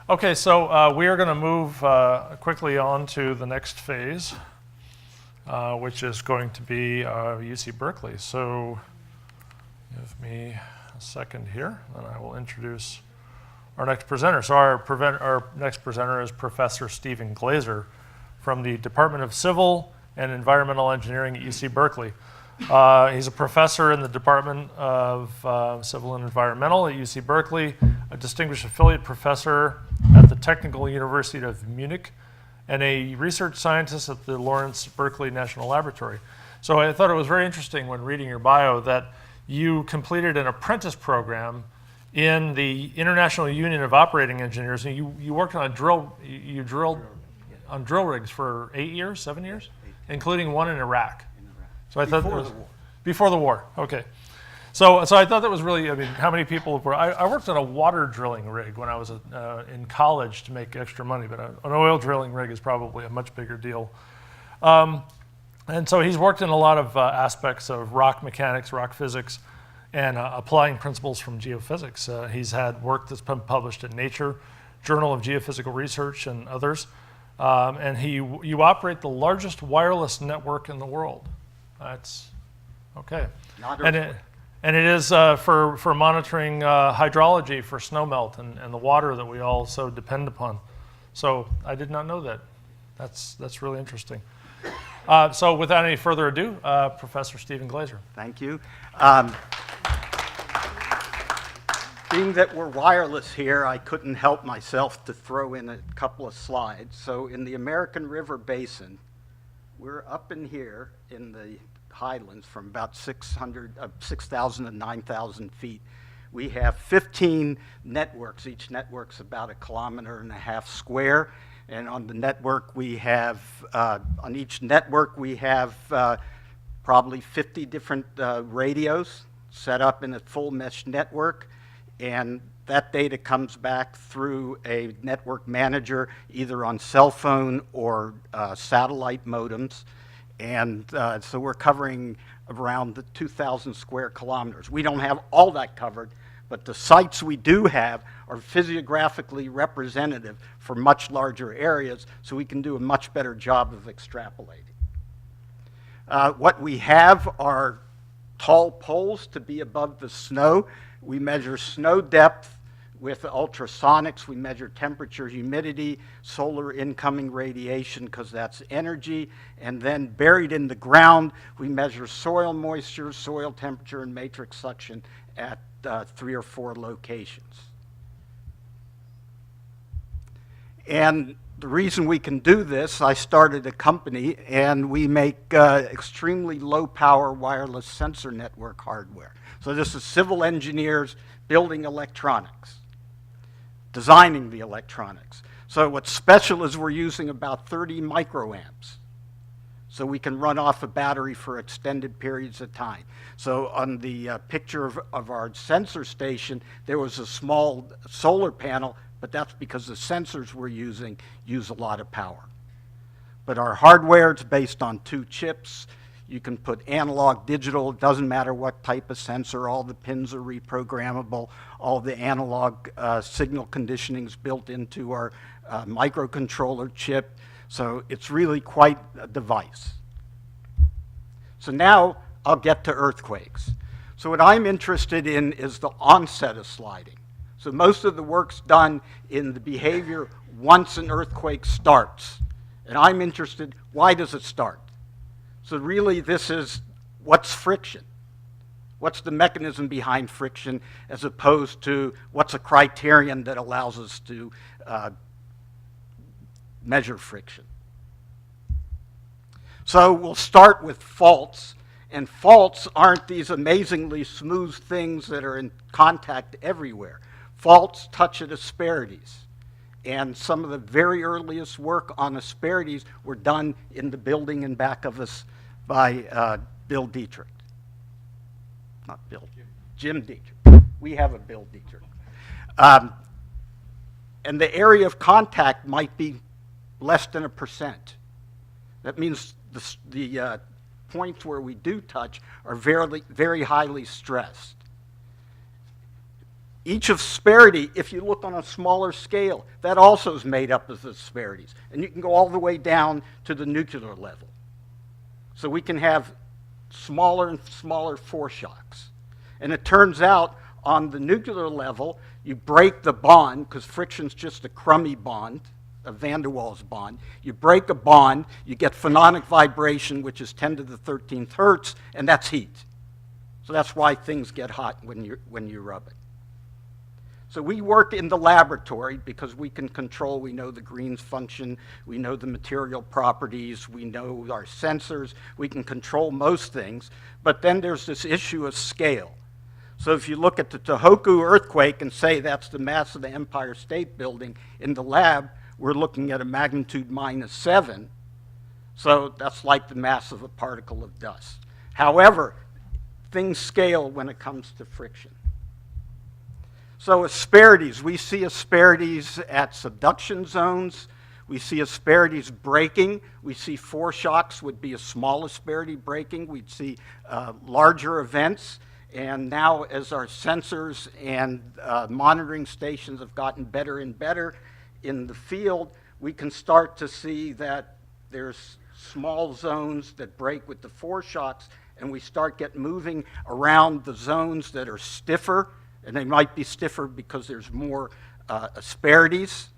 Okay, so we are going to move quickly on to the next phase, which is going to be UC Berkeley. So give me a second here, and I will introduce our next presenter. So our next presenter is Professor Steven Glaser from the Department of Civil and Environmental Engineering at UC Berkeley. He's a professor in the Department of Civil and Environmental at UC Berkeley, a distinguished affiliate professor at the Technical University of Munich, and a research scientist at the Lawrence Berkeley National Laboratory. So I thought it was very interesting when reading your bio that you completed an apprentice program in the International Union of Operating Engineers, and you worked on you drilled on drill rigs for 8 years, 7 years, including one in Iraq. So I thought before the war. Okay. So I thought that was really, I mean, how many people were, I worked on a water drilling rig when I was in college to make extra money, but an oil drilling rig is probably a much bigger deal. And so he's worked in a lot of aspects of rock mechanics, rock physics, and applying principles from geophysics. He's had work that's been published in Nature, Journal of Geophysical Research, and others. And you operate the largest wireless network in the world. That's okay. And it is for monitoring hydrology for snowmelt and the water that we all so depend upon. So I did not know that. That's really interesting. So without any further ado, Professor Steven Glaser. Thank you. Being that we're wireless here, I couldn't help myself to throw in a couple of slides. So in the American River Basin, we're up in here in the highlands from about 6,000 to 9,000 feet. We have 15 networks. Each network's about 1.5 kilometers square. And on the network we have, on each network we have probably 50 different radios set up in a full mesh network. And that data comes back through a network manager, either on cell phone or satellite modems. And so we're covering around the 2,000 square kilometers. We don't have all that covered, but the sites we do have are physiographically representative for much larger areas, so we can do a much better job of extrapolating. What we have are tall poles to be above the snow. We measure snow depth with ultrasonics. We measure temperature, humidity, solar incoming radiation, because that's energy. And then buried in the ground, we measure soil moisture, soil temperature, and matrix suction at 3 or 4 locations. And the reason we can do this, I started a company, and we make extremely low power wireless sensor network hardware. So this is civil engineers building electronics, designing the electronics. So what's special is we're using about 30 microamps. So we can run off a battery for extended periods of time. So on the picture of our sensor station, there was a small solar panel, but that's because the sensors we're using use a lot of power. But our hardware is based on 2 chips. You can put analog, digital, it doesn't matter what type of sensor, all the pins are reprogrammable, all the analog signal conditioning is built into our microcontroller chip, so it's really quite a device. So now I'll get to earthquakes. So what I'm interested in is the onset of sliding. So most of the work's done in the behavior once an earthquake starts. And I'm interested, why does it start? So really, this is what's friction? What's the mechanism behind friction, as opposed to what's a criterion that allows us to measure friction? So we'll start with faults. And faults aren't these amazingly smooth things that are in contact everywhere. Faults touch at asperities. And some of the very earliest work on asperities were done in the building in back of us by Bill Dietrich. Not Bill, Jim Dietrich. We have a Bill Dietrich. And the area of contact might be less than 1%. That means the points where we do touch are very, very highly stressed. Each asperity, if you look on a smaller scale, that also is made up of asperities. And you can go all the way down to the nuclear level. So we can have smaller and smaller foreshocks. And it turns out on the nuclear level, you break the bond, because friction's just a crummy bond, a van der Waals bond. You break a bond, you get phononic vibration, which is 10 to the 13th hertz, and that's heat. So that's why things get hot when you rub it. So we work in the laboratory because we can control, we know the Green's function, we know the material properties, we know our sensors, we can control most things, but then there's this issue of scale. So if you look at the Tohoku earthquake and say that's the mass of the Empire State Building, in the lab, we're looking at a magnitude -7, so that's like the mass of a particle of dust. However, things scale when it comes to friction. So asperities, we see asperities at subduction zones. We see asperities breaking. We see foreshocks would be a small asperity breaking. We'd see larger events. And now as our sensors and monitoring stations have gotten better and better in the field, we can start to see that there's small zones that break with the foreshocks, and we start moving around the zones that are stiffer. And they might be stiffer because there's more asperities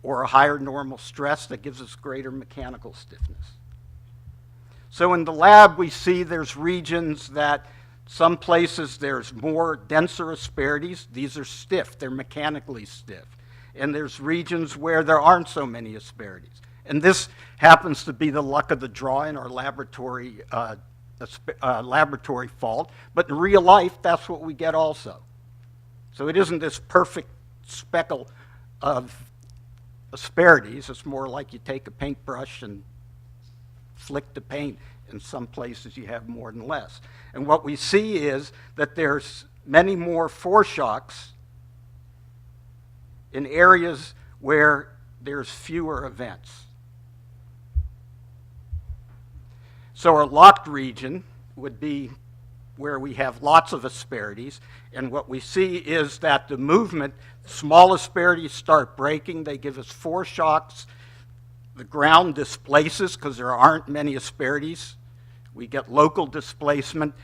or a higher normal stress that gives us greater mechanical stiffness. So in the lab, we see there's regions that some places there's more denser asperities. These are stiff. They're mechanically stiff. And there's regions where there aren't so many asperities. And this happens to be the luck of the draw in our laboratory fault. But in real life, that's what we get also. So it isn't this perfect speckle of asperities. It's more like you take a paintbrush and flick the paint. In some places you have more than less. And what we see is that there's many more foreshocks in areas where there's fewer events. So our locked region would be where we have lots of asperities, and what we see is that the movement, small asperities start breaking, they give us foreshocks, the ground displaces because there aren't many asperities, we get local displacement,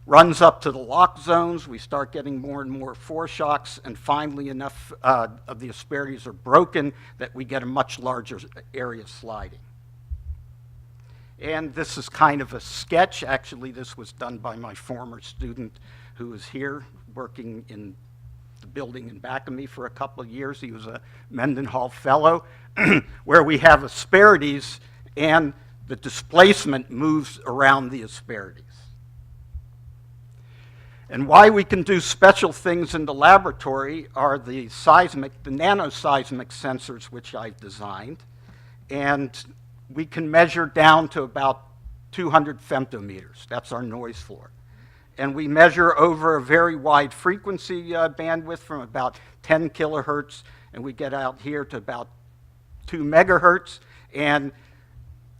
runs up to the lock zones, we start getting more and more foreshocks, and finally enough of the asperities are broken that we get a much larger area sliding. And this is kind of a sketch. Actually, this was done by my former student who was here working in the building in back of me for a couple of years. He was a Mendenhall Fellow, where we have asperities and the displacement moves around the asperities. And why we can do special things in the laboratory are the nanoseismic sensors which I've designed. And we can measure down to about 200 femtometers. That's our noise floor. And we measure over a very wide frequency bandwidth from about 10 kilohertz, and we get out here to about 2 megahertz. And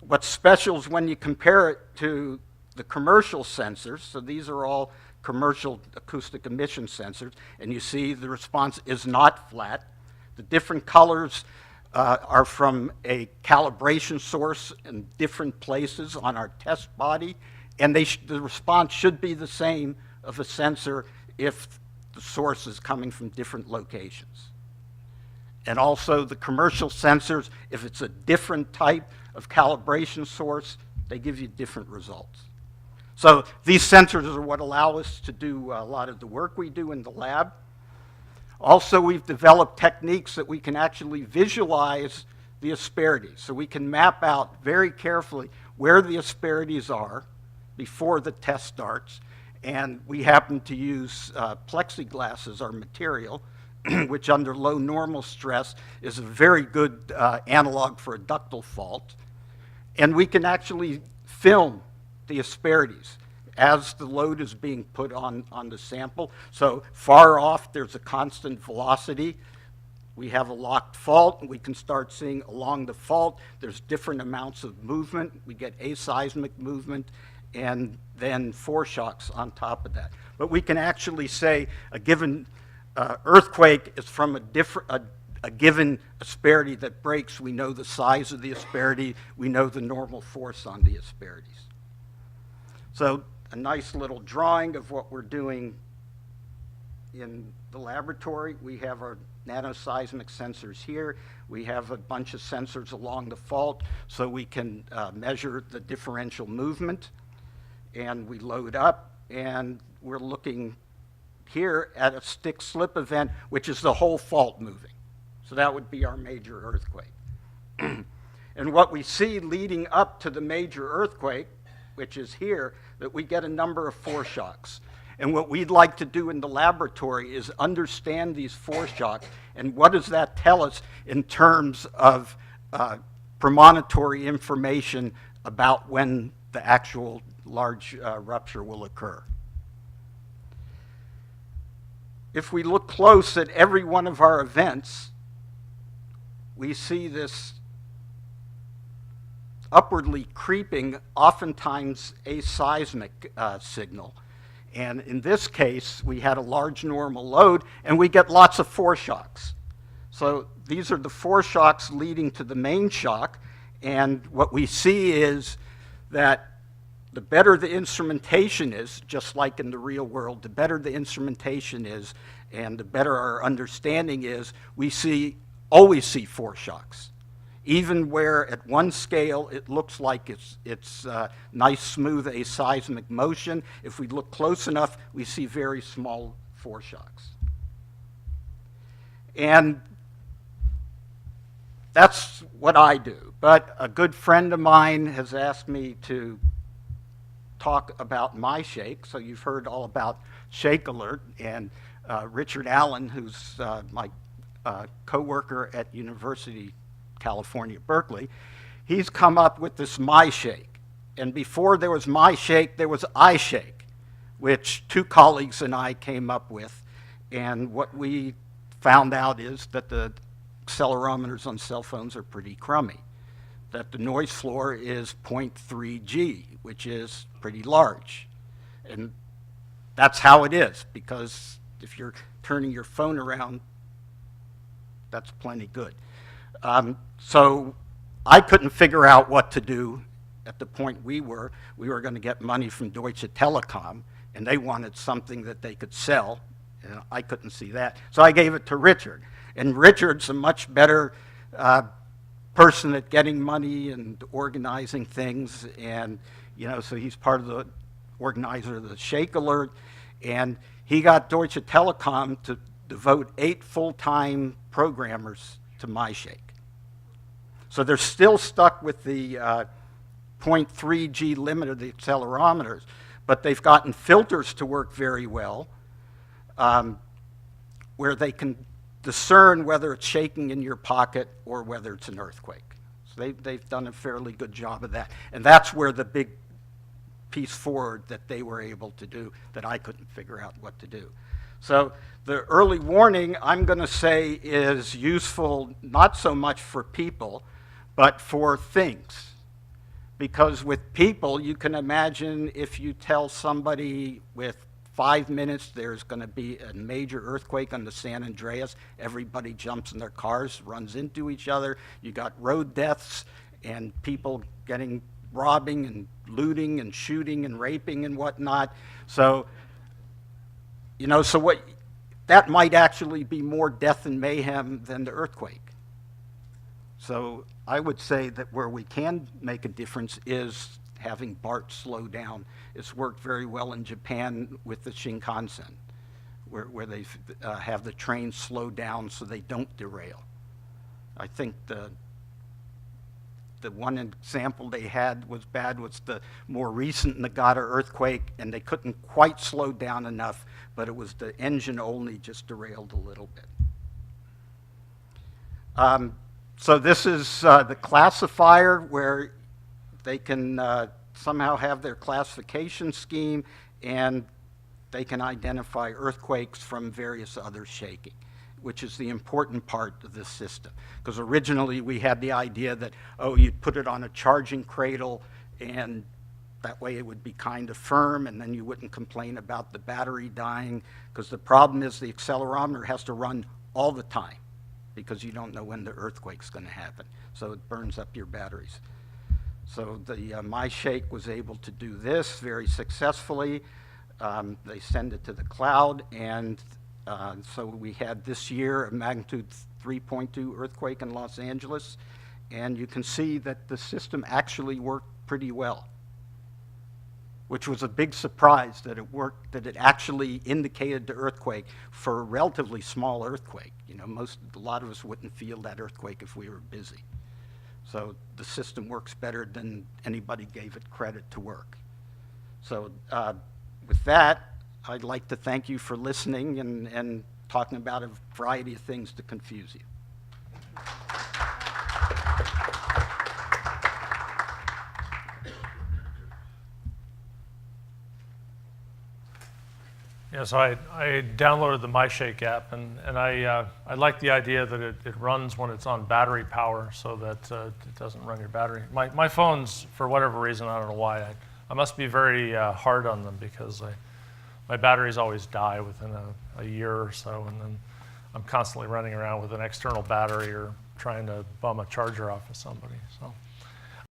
what's special is when you compare it to the commercial sensors, so these are all commercial acoustic emission sensors, and you see the response is not flat. The different colors are from a calibration source in different places on our test body, and the response should be the same of a sensor if the source is coming from different locations. And also the commercial sensors, if it's a different type of calibration source, they give you different results. So these sensors are what allow us to do a lot of the work we do in the lab. Also, we've developed techniques that we can actually visualize the asperities. So we can map out very carefully where the asperities are before the test starts. And we happen to use plexiglass as our material, which under low normal stress is a very good analog for a ductile fault. And we can actually film the asperities as the load is being put on the sample. So far off, there's a constant velocity. We have a locked fault, and we can start seeing along the fault, there's different amounts of movement. We get aseismic movement, and then foreshocks on top of that. But we can actually say a given earthquake is from a given asperity that breaks. We know the size of the asperity. We know the normal force on the asperities. So a nice little drawing of what we're doing in the laboratory. We have our nanoseismic sensors here. We have a bunch of sensors along the fault so we can measure the differential movement. And we load up, and we're looking here at a stick slip event, which is the whole fault moving. So that would be our major earthquake. And what we see leading up to the major earthquake, which is here, that we get a number of foreshocks. And what we'd like to do in the laboratory is understand these foreshocks, and what does that tell us in terms of premonitory information about when the actual large rupture will occur. If we look close at every one of our events, we see this upwardly creeping, oftentimes aseismic signal. And in this case, we had a large normal load, and we get lots of foreshocks. So these are the foreshocks leading to the main shock, and what we see is that the better the instrumentation is, just like in the real world, the better the instrumentation is, and the better our understanding is, we always see foreshocks. Even where at one scale it looks like it's nice, smooth, aseismic motion, if we look close enough, we see very small foreshocks. And that's what I do. But a good friend of mine has asked me to talk about my shake. So you've heard all about Shake Alert, and Richard Allen, who's my co-worker at University California, Berkeley, he's come up with this My Shake. And before there was My Shake, there was I Shake, which two colleagues and I came up with. And what we found out is that the accelerometers on cell phones are pretty crummy, that the noise floor is 0.3 G, which is pretty large. And that's how it is, because if you're turning your phone around, that's plenty good. So I couldn't figure out what to do at the point we were. We were going to get money from Deutsche Telekom, and they wanted something that they could sell, and I couldn't see that. So I gave it to Richard. And Richard's a much better person at getting money and organizing things, and so he's part of the organizer of the Shake Alert, and he got Deutsche Telekom to devote 8 full-time programmers to My Shake. So they're still stuck with the 0.3 G limit of the accelerometers, but they've gotten filters to work very well, where they can discern whether it's shaking in your pocket or whether it's an earthquake. So they've done a fairly good job of that. And that's where the big piece forward that they were able to do that I couldn't figure out what to do. So the early warning, I'm going to say, is useful not so much for people, but for things. Because with people, you can imagine if you tell somebody with 5 minutes there's going to be a major earthquake on the San Andreas, everybody jumps in their cars, runs into each other. You got road deaths and people robbing and looting and shooting and raping and whatnot. So, that might actually be more death and mayhem than the earthquake. So I would say that where we can make a difference is having BART slow down. It's worked very well in Japan with the Shinkansen, where they have the trains slow down so they don't derail. I think the one example they had was the more recent Nagata earthquake, and they couldn't quite slow down enough, but it was the engine only just derailed a little bit. So this is the classifier where they can somehow have their classification scheme, and they can identify earthquakes from various other shaking, which is the important part of this system. Because originally we had the idea that, you'd put it on a charging cradle and That way it would be kind of firm, and then you wouldn't complain about the battery dying, because the problem is the accelerometer has to run all the time, because you don't know when the earthquake's going to happen. So it burns up your batteries. So the MyShake was able to do this very successfully. They send it to the cloud, and so we had this year a magnitude 3.2 earthquake in Los Angeles, and you can see that the system actually worked pretty well, which was a big surprise that it worked, that it actually indicated the earthquake for a relatively small earthquake. You know, a lot of us wouldn't feel that earthquake if we were busy. So the system works better than anybody gave it credit to work. So with that, I'd like to thank you for listening and talking about a variety of things to confuse you. Yeah, so I downloaded the MyShake app, and I like the idea that it runs when it's on battery power, so that it doesn't run your battery. My phones, for whatever reason, I don't know why, I must be very hard on them, because my batteries always die within a year or so, and then I'm constantly running around with an external battery or trying to bum a charger off of somebody. So